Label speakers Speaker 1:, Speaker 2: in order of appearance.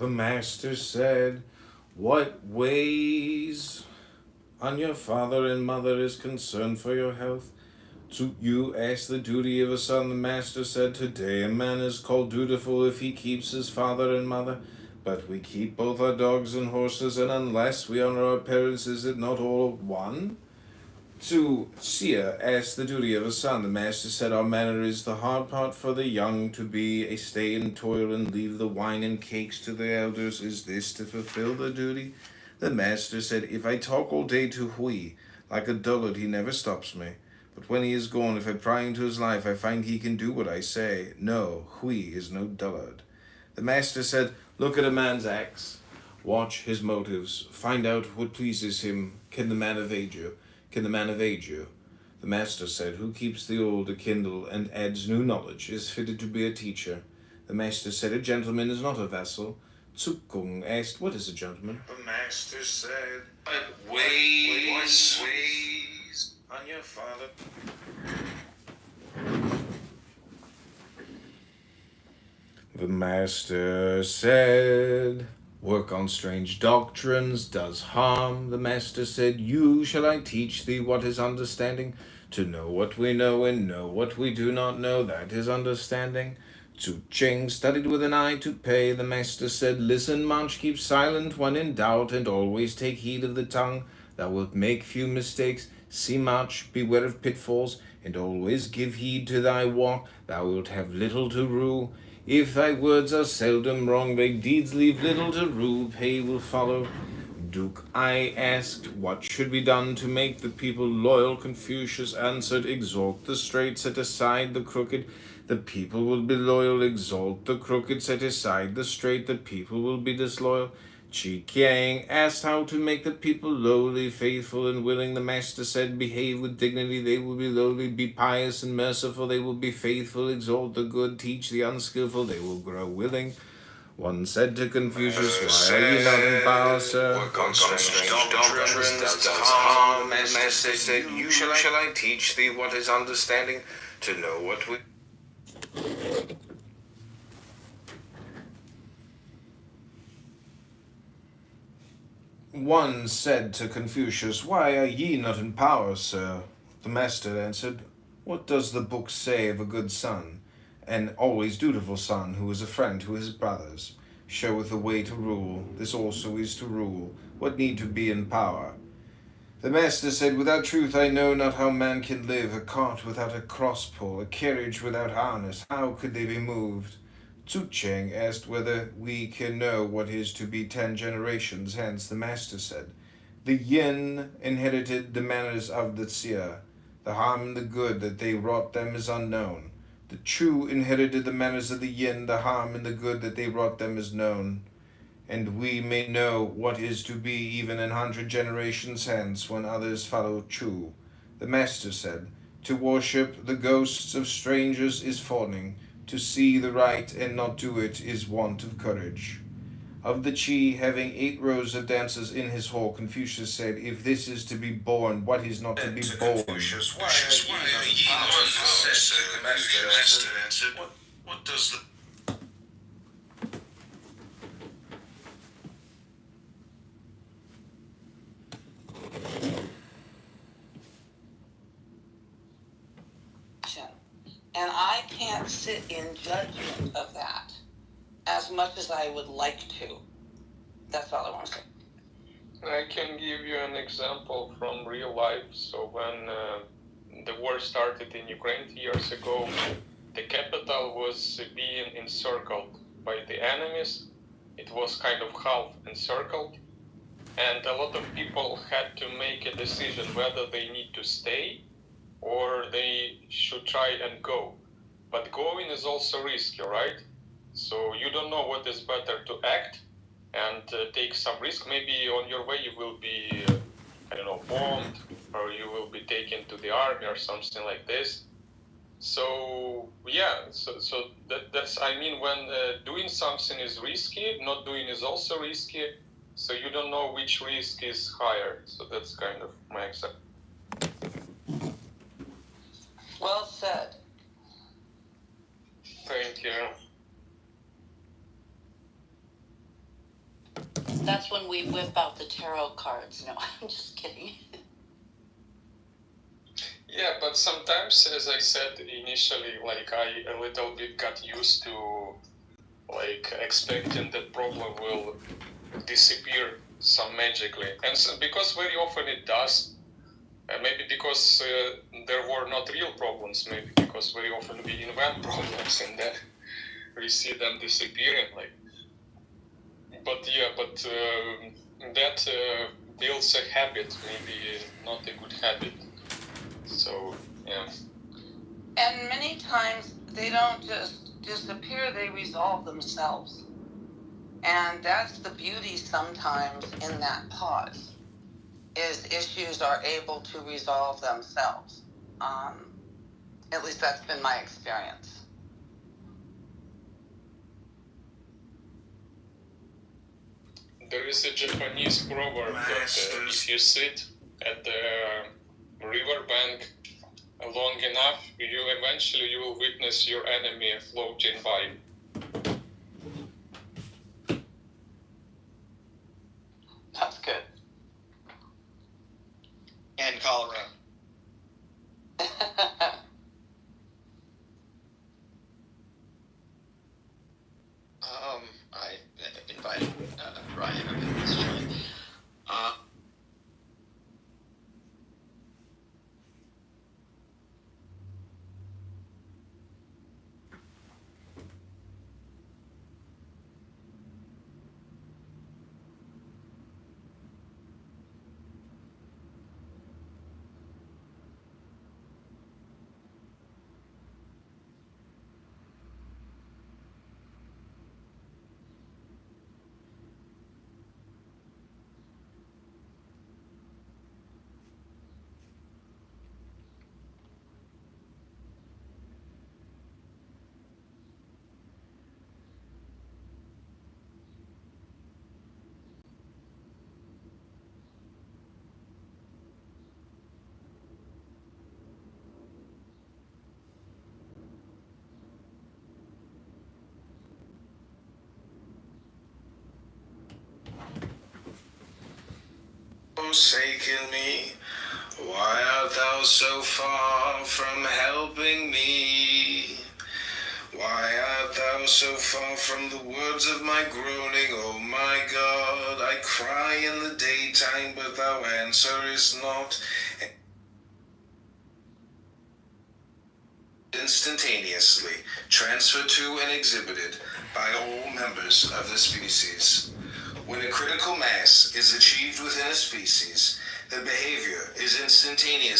Speaker 1: The master said, what weighs on your father and mother is concern for your health? To you ask the duty of a son. The master said, today a man is called dutiful if he keeps his father and mother. But we keep both our dogs and horses, and unless we honor our parents, is it not all one? To Sia asked the duty of a son. The master said, our manner is the hard part for the young, to be a stay in toil and leave the wine and cakes to the elders. Is this to fulfill the duty? The master said, if I talk all day to Hui, like a dullard, he never stops me. But when he is gone, if I pry into his life, I find he can do what I say. No, Hui is no dullard. The master said, look at a man's acts, watch his motives, find out what pleases him. Can the man evade you? Can the man evade you? The master said, who keeps the old a kindle and adds new knowledge is fitted to be a teacher. The master said, a gentleman is not a vassal. Tsukung asked, what is a gentleman? The master said, it weighs on your father. The master said, work on strange doctrines does harm. The master said, you shall I teach thee what is understanding? To know what we know and know what we do not know, that is understanding. Tzu Ching studied with an eye to pay. The master said, listen much, keep silent when in doubt, and always take heed of the tongue. Thou wilt make few mistakes, see much, beware of pitfalls, and always give heed to thy walk. Thou wilt have little to rue. If thy words are seldom wrong, thy deeds leave little to rue. Pay will follow. Duke I asked, what should be done to make the people loyal? Confucius answered, exalt the straight, set aside the crooked. The people will be loyal. Exalt the crooked, set aside the straight. The people will be disloyal. Chi Kiang asked how to make the people lowly, faithful, and willing. The master said, behave with dignity, they will be lowly. Be pious and merciful, they will be faithful. Exalt the good, teach the unskillful, they will grow willing. One said to Confucius, why are you not in power, sir? Work on strange doctrines does harm. The master said, you shall I teach thee what is understanding, to know what we... One said to Confucius, why are ye not in power, sir? The master answered, what does the book say of a good son? An always dutiful son, who is a friend to his brothers, showeth the way to rule. This also is to rule. What need to be in power? The master said, without truth I know not how man can live. A cart without a cross-pull, a carriage without harness, how could they be moved? Tzu Cheng asked whether we can know what is to be 10 generations hence. The master said, the yin inherited the manners of the Xia. The harm and the good that they wrought them is unknown. The Chu inherited the manners of the yin. The harm and the good that they wrought them is known. And we may know what is to be even 100 generations hence, when others follow Chu. The master said, to worship the ghosts of strangers is fawning. To see the right and not do it is want of courage. Of the Chi having 8 rows of dancers in his hall, Confucius said, if this is to be born, what is not to be born? Confucius, why are ye not said to the master answered, what does the...
Speaker 2: And I can't sit in judgment of that as much as I would like to. That's all I want to say.
Speaker 3: I can give you an example from real life. So when the war started in Ukraine 2 years ago, the capital was being encircled by the enemies. It was kind of half encircled. And a lot of people had to make a decision whether they need to stay or they should try and go. But going is also risky, right? So you don't know what is better, to act and take some risk. Maybe on your way you will be, bombed, or you will be taken to the army or something like this. So yeah, so that's, I mean, when doing something is risky, not doing is also risky. So you don't know which risk is higher. So that's kind of my example.
Speaker 2: Well said.
Speaker 3: Thank you.
Speaker 2: That's when we whip out the tarot cards. No, I'm just kidding.
Speaker 3: Yeah, but sometimes, as I said initially, like I a little bit got used to like expecting that problem will disappear some magically, and so, because very often it does. Maybe because there were not real problems. Maybe because very often we invent problems and then we see them disappearing. Like, but yeah, but that builds a habit. Maybe not a good habit. So yeah.
Speaker 2: And many times they don't just disappear, they resolve themselves. And that's the beauty sometimes in that pause, is issues are able to resolve themselves. At least that's been my experience.
Speaker 3: There is a Japanese proverb that if you sit at the river bank long enough, you will witness your enemy floating by.
Speaker 2: That's good.
Speaker 4: And Colorado. I invited Ryan up in this joint.
Speaker 1: Forsaken me, why art thou so far from helping me? Why art thou so far from the words of my groaning? Oh my God, I cry in the daytime, but thou answerest not. Instantaneously transferred to and exhibited by all members of the species. When a critical mass is achieved within a species, the behavior is instantaneous.